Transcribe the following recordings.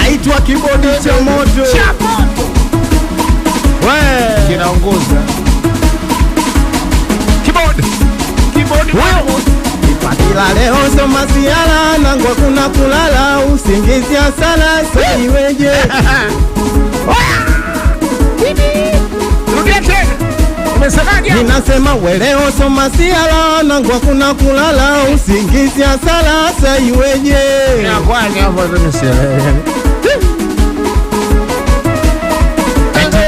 naitwa kibodi cha moto kinaongoza kibodi ipatila leo soma siala nangwa kuna kulala usingizi asala saiweje ninasema weleo soma siala nangwa kuna kulala usingizi asala saiweje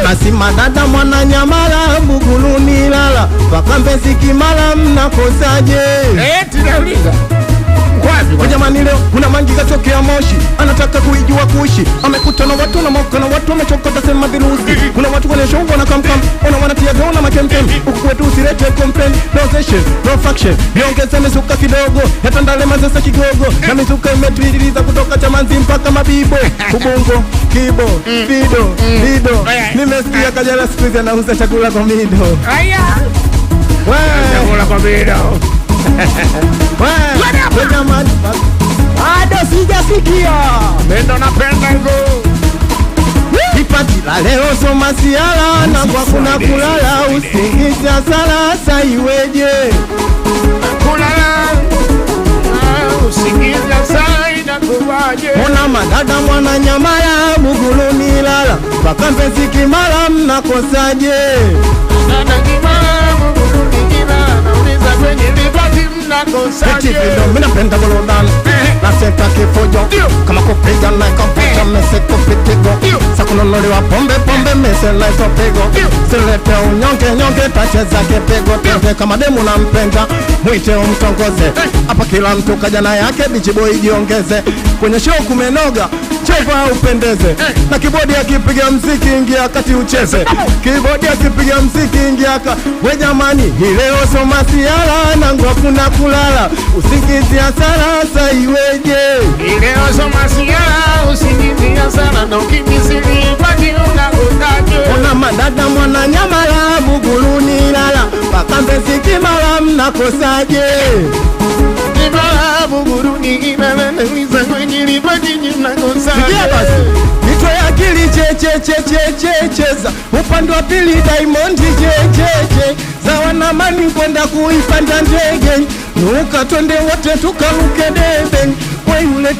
basi madada mwana nyamala Buguruni lala paka Mbezi Kimara mnakosaje? Tunauliza kwa jamani, leo kuna mangi katokea Moshi anataka kuijua kuishi, amekutana watu na moka na watu wamechokota sema virusi. Kuna watu kwenye show wana kamkam wanatia gona makemkem, huku wetu usirete complain, no session no faction, niongeze mizuka kidogo yatandale mazesa kigogo na mizuka imetuiliza kutoka Chamanzi mpaka Mabibo Ubungo Kibo Fido nimesikia Kajala siku hizi anauza chakula kwa Mido. chakula kwa Mido bado sijasikia Mendo napenda hivyo ipatila leo soma siala na kwa kuna kulala usingizi asala saiweje kulala usingizi asala inakuwaje. Ona madada mwana Nyamala Buguruni lala paka Mbezi Kimara mnakosaje? Dada Kimara Buguruni lala nauliza kwenye ripoti mnakosaje? Mina penda golodana na senta kifojo kama kupiga na kompita mese kupitigo sakununuliwa pombe mese na iso pigo silete unyonge tacheza kipego tenge kama demu na mpenda mwite umtongoze hapa kila mtu kajana yake bichi boy jiongeze kwenye show kumenoga cheva upendeze na kibodi akipiga mziki ingia kati ucheze kibodi akipiga mziki ingia we jamani hii leo soma siala na ngwa kuna kulala usingizi asala saiweje leo soma siala usingizi asala ndo kimisiri pati unakosaje. Ona madada mwana Nyamala Buguruni lala paka Mbezi Kimara mnakosaje? Kimara Buguruni Kimara nauliza kwenye ripoti mnakosaje? Sikia basi nitwe akili cheza upande wa pili Diamond za wanamani kwenda kuipanda ndege nuka twende wote tukaruke debe we yule